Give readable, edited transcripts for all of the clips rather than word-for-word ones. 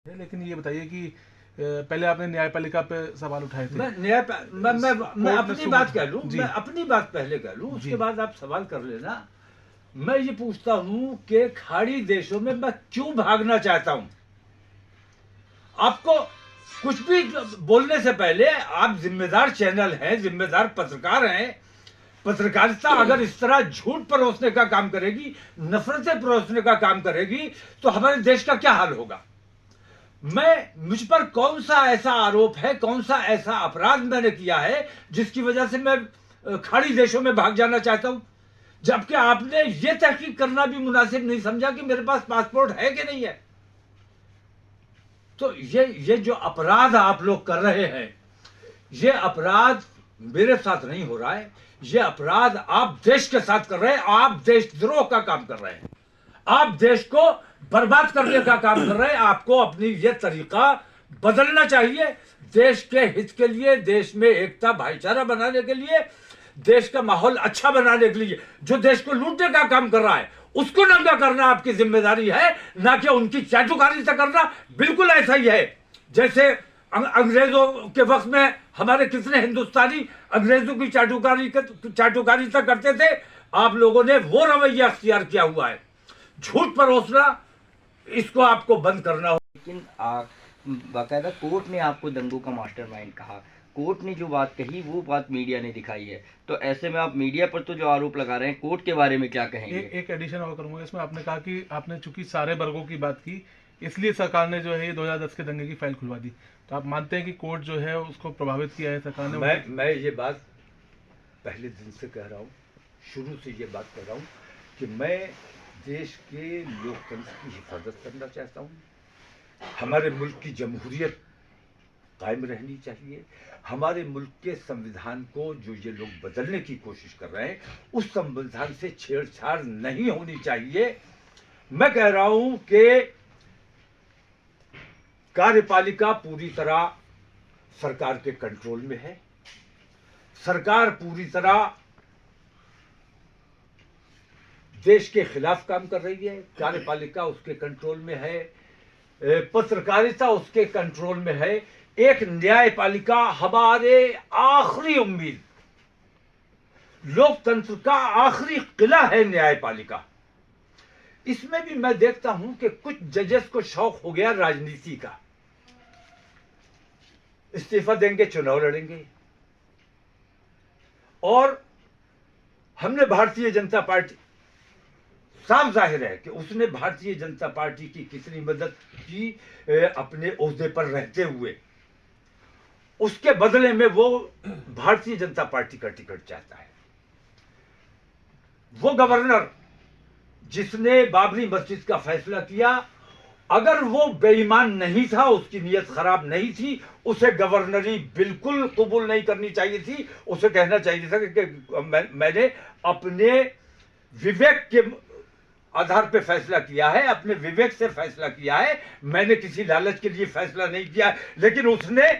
लेकिन ये बताइए कि पहले आपने न्यायपालिका पे सवाल उठाए थे। मैं अपनी बात कह लूं, जी। मैं अपनी बात पहले कह लूं, जी। उसके बाद आप सवाल कर लेना। मैं ये पूछता हूं कि खाड़ी देशों में मैं क्यों भागना चाहता हूं। आपको कुछ भी बोलने से पहले आप जिम्मेदार चैनल हैं, जिम्मेदार पत्रकार हैं। पत्रकारिता अगर इस तरह झूठ परोसने का काम करेगी, नफरतें परोसने का काम करेगी, तो हमारे देश का क्या हाल होगा। मुझ पर कौन सा ऐसा आरोप है, कौन सा ऐसा अपराध मैंने किया है जिसकी वजह से मैं खाड़ी देशों में भाग जाना चाहता हूं, जबकि आपने यह तहकीक करना भी मुनासिब नहीं समझा कि मेरे पास पासपोर्ट है कि नहीं है। तो ये जो अपराध आप लोग कर रहे हैं, ये अपराध मेरे साथ नहीं हो रहा है, ये अपराध आप देश के साथ कर रहे हैं। आप देशद्रोह का काम कर रहे हैं, आप देश को बर्बाद करने का काम कर रहे हैं। आपको अपनी ये तरीका बदलना चाहिए। देश के हित के लिए, देश में एकता भाईचारा बनाने के लिए, देश का माहौल अच्छा बनाने के लिए। जो देश को लूटने का काम कर रहा है उसको नंगा करना आपकी जिम्मेदारी है, ना कि उनकी चाटुकारिता करना। बिल्कुल ऐसा ही है जैसे अंग्रेजों के वक्त में हमारे कितने हिंदुस्तानी अंग्रेजों की चाटुकारिता करते थे। आप लोगों ने वो रवैया अख्तियार किया हुआ है, झूठ परोसना। इसको आपको बंद करना हो। लेकिन बाकायदा कोर्ट ने आपको दंगों का मास्टरमाइंड कहा। कोर्ट ने जो बात कही वो बात मीडिया ने दिखाई है, तो ऐसे में आप मीडिया पर तो जो आरोप लगा रहे हैं, कोर्ट के बारे में क्या कहेंगे? एक एडिशन और करूंगा इसमें। आपने कहा कि आपने चूंकि सारे वर्गों की बात की, इसलिए सरकार ने जो है ये 2010 के दंगे की फाइल खुलवा दी। तो आप मानते हैं कि कोर्ट जो है उसको प्रभावित किया है सरकार ने? मैं ये बात पहले दिन से कह रहा हूँ, शुरू से ये बात कर रहा हूँ कि मैं देश के लोकतंत्र की हिफाजत करना चाहता हूँ। हमारे मुल्क की जमहूरियत कायम रहनी चाहिए। हमारे मुल्क के संविधान को जो ये लोग बदलने की कोशिश कर रहे हैं, उस संविधान से छेड़छाड़ नहीं होनी चाहिए। मैं कह रहा हूं कि कार्यपालिका पूरी तरह सरकार के कंट्रोल में है। सरकार पूरी तरह देश के खिलाफ काम कर रही है। कार्यपालिका उसके कंट्रोल में है, पत्रकारिता उसके कंट्रोल में है। एक न्यायपालिका हमारे आखिरी उम्मीद, लोकतंत्र का आखिरी किला है न्यायपालिका। इसमें भी मैं देखता हूं कि कुछ जजेस को शौक हो गया राजनीति का। इस्तीफा देंगे, चुनाव लड़ेंगे। और हमने भारतीय जनता पार्टी, साफ जाहिर है कि उसने भारतीय जनता पार्टी की कितनी मदद की अपने ओहदे पर रहते हुए। उसके बदले में वो भारतीय जनता पार्टी का टिकट चाहता है। वो गवर्नर जिसने बाबरी मस्जिद का फैसला किया, अगर वो बेईमान नहीं था, उसकी नीयत खराब नहीं थी, उसे गवर्नरी बिल्कुल कबूल नहीं करनी चाहिए थी। उसे कहना चाहिए था कि मैंने अपने विवेक के आधार पे फैसला किया है, अपने विवेक से फैसला किया है, मैंने किसी लालच के लिए फैसला नहीं किया। लेकिन उसने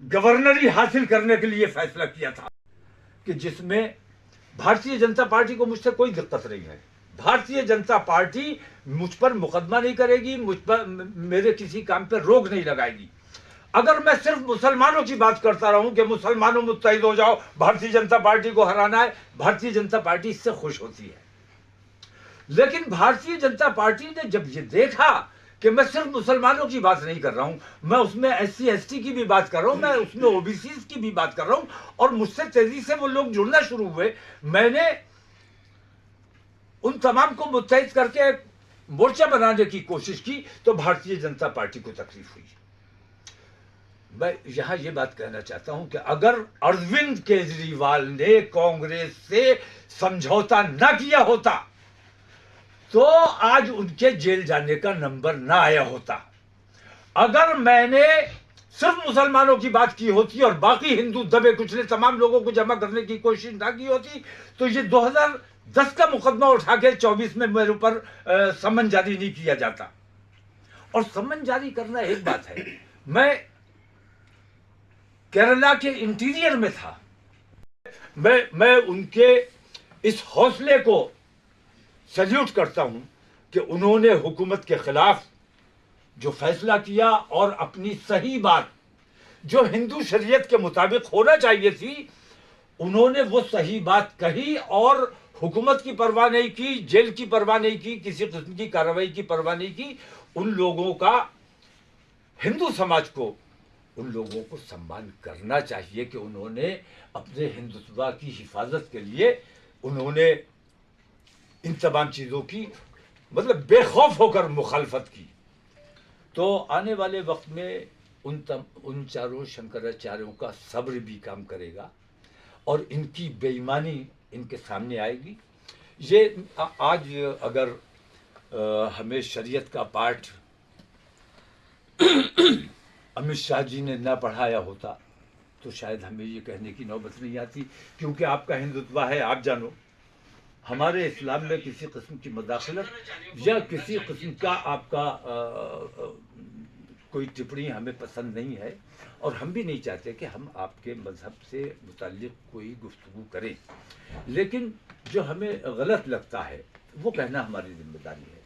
गवर्नरी हासिल करने के लिए फैसला किया था, कि जिसमें भारतीय जनता पार्टी को मुझसे कोई दिक्कत नहीं है। भारतीय जनता पार्टी मुझ पर मुकदमा नहीं करेगी, मुझ पर मेरे किसी काम पर रोक नहीं लगाएगी। अगर मैं सिर्फ मुसलमानों की बात करता रहूं कि मुसलमानों मुत्तहिद हो जाओ, भारतीय जनता पार्टी को हराना है, भारतीय जनता पार्टी इससे खुश होती है। लेकिन भारतीय जनता पार्टी ने जब ये देखा कि मैं सिर्फ मुसलमानों की बात नहीं कर रहा हूं, मैं उसमें SC ST की भी बात कर रहा हूं, मैं उसमें OBC की भी बात कर रहा हूं, और मुझसे तेजी से वो लोग जुड़ना शुरू हुए, मैंने उन तमाम को मुत्तहिद करके मोर्चा बनाने की कोशिश की, तो भारतीय जनता पार्टी को तकलीफ हुई। मैं यहां ये बात कहना चाहता हूं कि अगर अरविंद केजरीवाल ने कांग्रेस से समझौता न किया होता तो आज उनके जेल जाने का नंबर ना आया होता। अगर मैंने सिर्फ मुसलमानों की बात की होती और बाकी हिंदू दबे कुचले तमाम लोगों को जमा करने की कोशिश ना की होती, तो ये 2010 का मुकदमा उठा के 24 में मेरे ऊपर सम्मन जारी नहीं किया जाता। और सम्मन जारी करना एक बात है। मैं केरला के इंटीरियर में था, मैं उनके इस हौसले को सल्यूट करता हूं कि उन्होंने हुकूमत के खिलाफ जो फैसला किया और अपनी सही बात जो हिंदू शरीयत के मुताबिक होना चाहिए थी, उन्होंने वो सही बात कही और हुकूमत की परवाह नहीं की, जेल की परवाह नहीं की, किसी किस्म की कार्रवाई की परवाह नहीं की। उन लोगों का, हिंदू समाज को, उन लोगों को सम्मान करना चाहिए कि उन्होंने अपने हिंदुत्व की हिफाजत के लिए उन्होंने इन तमाम चीज़ों की मतलब बेखौफ होकर मुखालफत की। तो आने वाले वक्त में उन चारों शंकराचार्यों का सब्र भी काम करेगा और इनकी बेईमानी इनके सामने आएगी। ये आज अगर हमें शरीयत का पाठ अमित शाह जी ने ना पढ़ाया होता तो शायद हमें ये कहने की नौबत नहीं आती, क्योंकि आपका हिंदुत्व है, आप जानो। हमारे इस्लाम में किसी किस्म की मदाखलत या किसी किस्म का आपका कोई टिप्पणी हमें पसंद नहीं है और हम भी नहीं चाहते कि हम आपके मज़हब से मुताल्लिक़ कोई गुफ्तगू करें, लेकिन जो हमें गलत लगता है वो कहना हमारी जिम्मेदारी है।